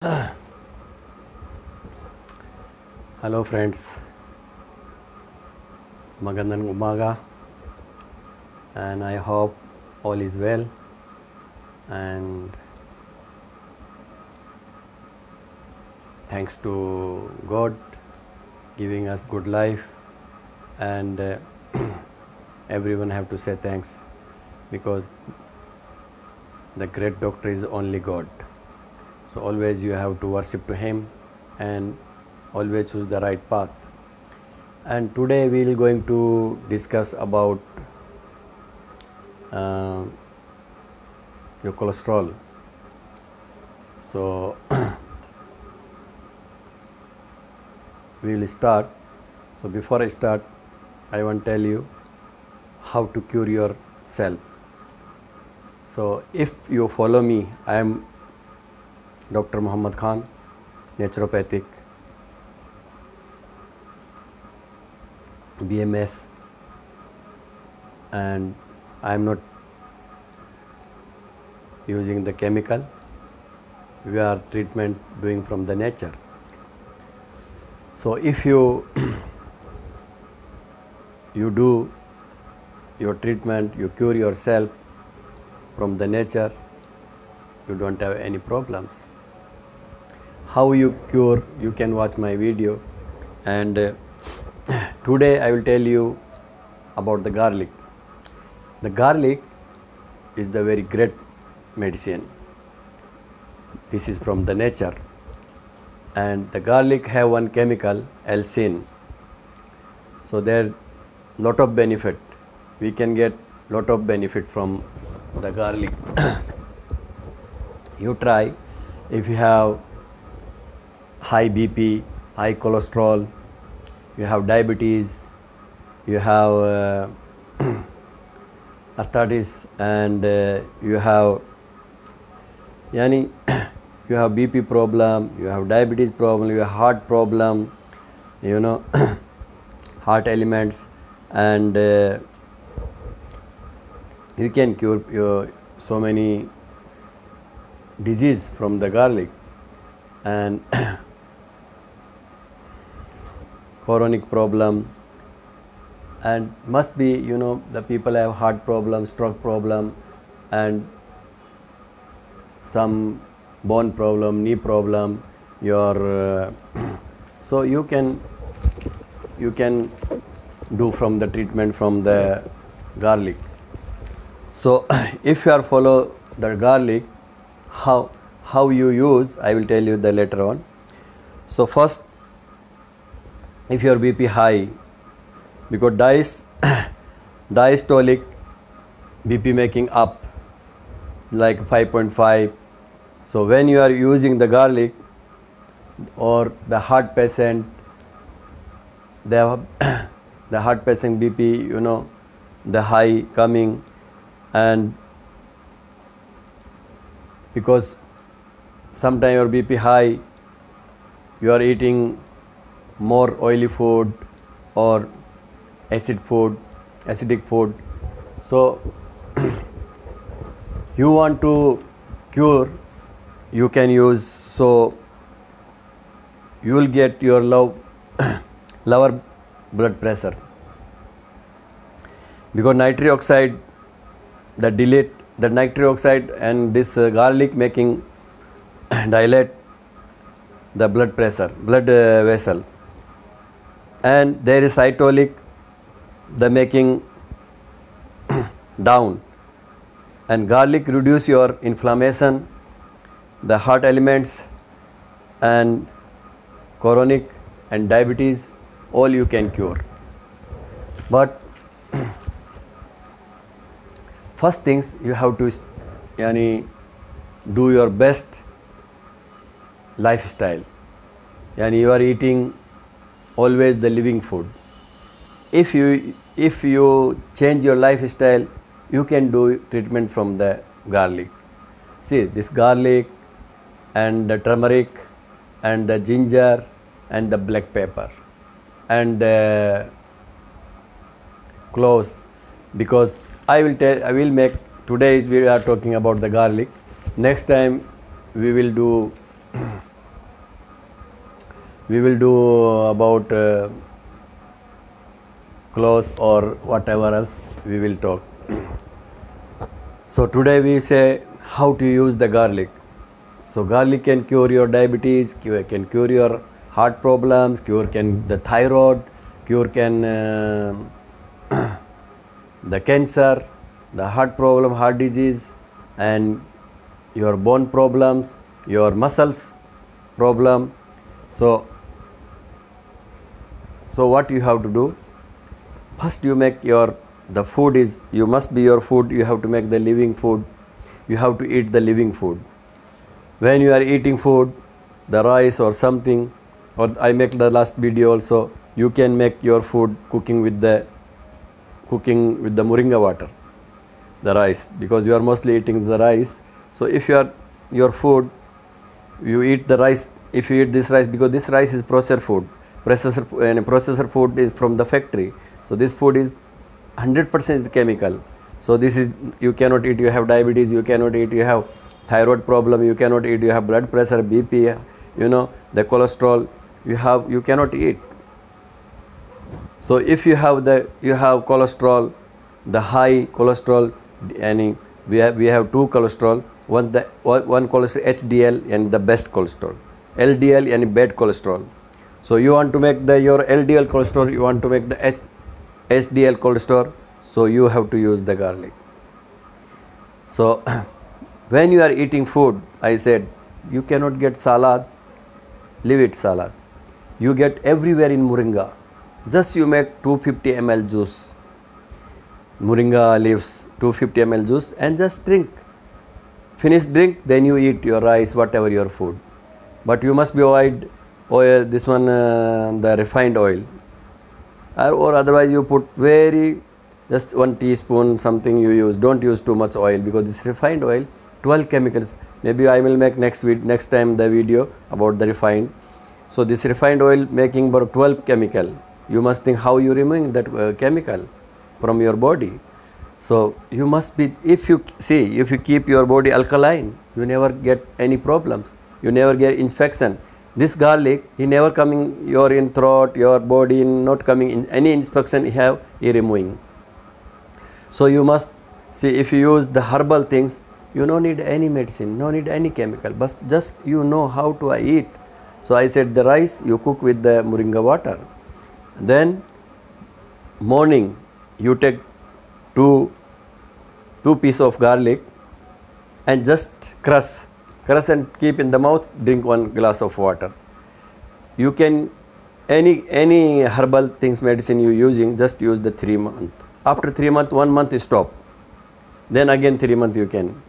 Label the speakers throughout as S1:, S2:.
S1: Hello friends, Magandan Umaga, and I hope all is well and thanks to God giving us good life and everyone have to say thanks because the great doctor is only God. So always you have to worship to Him and always choose the right path. And today we will going to discuss about your cholesterol. So we will start. So before I start, I want to tell you how to cure yourself. So if you follow me, I am Dr. Muhammad Khan, naturopathic, BMS, and I am not using the chemical. We are treatment doing from the nature. So if you you do your treatment, you cure yourself from the nature, you don't have any problems. How you cure, you can watch my video, and today I will tell you about the garlic. The garlic is the very great medicine. This is from the nature, and the garlic have one chemical, allicin. So there lot of benefit. We can get lot of benefit from the garlic. You try if you have high BP, high cholesterol, you have diabetes, you have arthritis, and you have you have BP problem, you have diabetes problem, you have heart problem, heart elements, and you can cure your so many disease from the garlic. And chronic problem, and must be the people have heart problem, stroke problem, and some bone problem, knee problem, your so you can do from the treatment from the garlic. So if you are follow the garlic, how you use, I will tell you the later on. So first, if your BP high, because diastolic BP making up like 5.5, so when you are using the garlic, or the heart patient, they have the heart patient BP, the high coming, and because sometimes your BP high, you are eating more oily food or acidic food. So you want to cure, you can use, so you will get your lower blood pressure, because nitric oxide, the nitric oxide and this garlic making dilate the blood vessel, and there is cytolic, the making down, and garlic reduce your inflammation, the heart elements, and chronic and diabetes, all you can cure. But first things, you have to do your best lifestyle. You are eating always the living food. If you change your lifestyle, you can do treatment from the garlic. See, this garlic and the turmeric and the ginger and the black pepper and the cloves, because I will make, today we are talking about the garlic. Next time we will do we will do about clothes or whatever else we will talk. So today we say how to use the garlic. So garlic can cure your diabetes, can cure your heart problems, cure can the thyroid, cure can the cancer, the heart problem, heart disease, and your bone problems, your muscles problem. So what you have to do? First you make the food is, you must be your food, you have to make the living food, you have to eat the living food. When you are eating food, the rice or something, or I make the last video also, you can make your food cooking with the moringa water, the rice, because you are mostly eating the rice. So if your food, you eat the rice, if you eat this rice, because this rice is processed food, processor food is from the factory. So this food is 100% chemical. So this is, you cannot eat, you have diabetes, you cannot eat, you have thyroid problem, you cannot eat, you have blood pressure, BP, the cholesterol, you cannot eat. So if you have cholesterol, the high cholesterol, and we have two cholesterol, one cholesterol HDL and the best cholesterol, LDL and bad cholesterol. So you want to make your LDL cholesterol, you want to make the HDL cholesterol, so you have to use the garlic. So when you are eating food, I said you cannot get salad, leave it salad. You get everywhere in moringa. Just you make 250 ml juice, moringa leaves, 250 ml juice, and just drink. Finish drink, then you eat your rice, whatever your food. But you must be avoid oil, this one, the refined oil. Or otherwise you put just 1 teaspoon something you use. Don't use too much oil, because this refined oil, 12 chemicals. Maybe I will make next time the video about the refined. So this refined oil making about 12 chemical. You must think how you removing that chemical from your body. So you must be, if you keep your body alkaline, you never get any problems. You never get infection. This garlic, he never coming your in throat, your body not coming in any infection he removing. So you must see, if you use the herbal things, you don't need any medicine, no need any chemical, but just how to eat. So I said the rice you cook with the moringa water. Then morning you take two pieces of garlic and just crush and keep in the mouth, drink 1 glass of water. You can, any herbal things, medicine you using, just use the 3 months. After 3 months, 1 month is stop. Then again 3 months you can.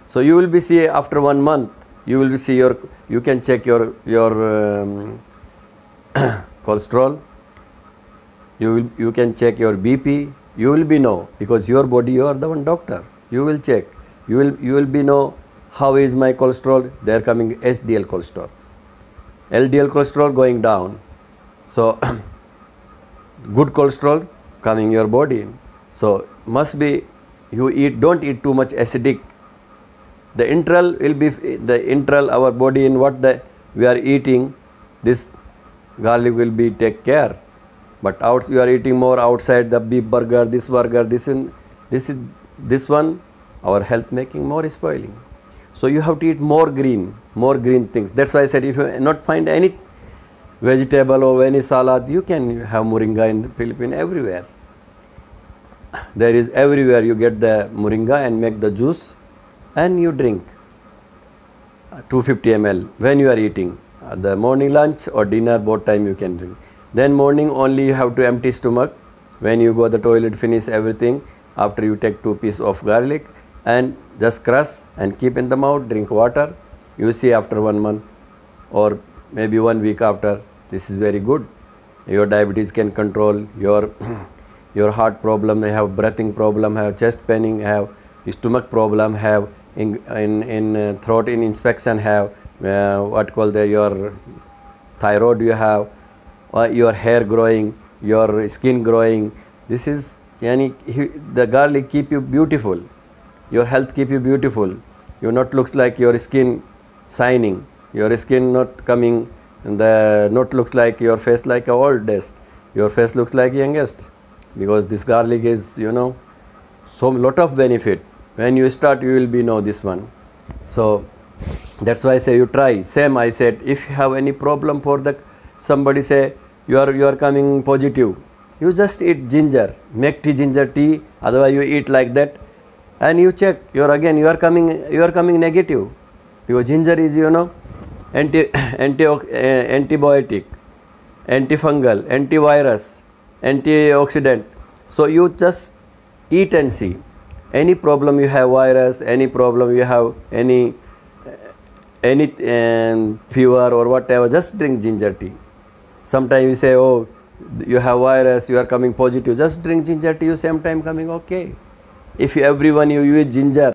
S1: So you will be see after 1 month, you will be see you can check your cholesterol. You can check your BP. You will be know, because your body, you are the one doctor. You will check. You will be know how is my cholesterol. They are coming HDL cholesterol, LDL cholesterol going down. So good cholesterol coming your body. So must be don't eat too much acidic. The internal will be our body in what we are eating. This garlic will be take care. But you are eating more outside, the beef burger, this one, our health making more spoiling. So you have to eat more green things. That's why I said, if you not find any vegetable or any salad, you can have moringa in the Philippines everywhere. There is everywhere you get the moringa and make the juice and you drink 250 ml when you are eating. The morning lunch or dinner, both time you can drink. Then morning only you have to empty stomach. When you go to the toilet, finish everything. After you take 2 pieces of garlic and just crush and keep in the mouth, drink water. You see after 1 month or maybe 1 week after, this is very good. Your diabetes can control, your heart problem, have breathing problem, have chest paining, have stomach problem, have in throat in inspection, have your thyroid you have, your hair growing, your skin growing. This is the garlic keep you beautiful. Your health keep you beautiful. You not looks like your skin shining. Your skin not coming the not looks like your face like a oldest, your face looks like youngest, because this garlic is, you know, so lot of benefit. When you start, you will be know this one. So that's why I say you try. Same I said, if you have any problem for the somebody say you are coming positive, you just eat ginger, make tea, ginger tea. Otherwise you eat like that, and you check you are coming negative, because ginger is, you know, antibiotic, antifungal, antivirus, antioxidant. So you just eat and see. Any problem you have virus, any problem you have any fever or whatever, just drink ginger tea. Sometimes you say, oh, you have virus, you are coming positive, just drink ginger tea, you same time coming okay. If everyone you use ginger,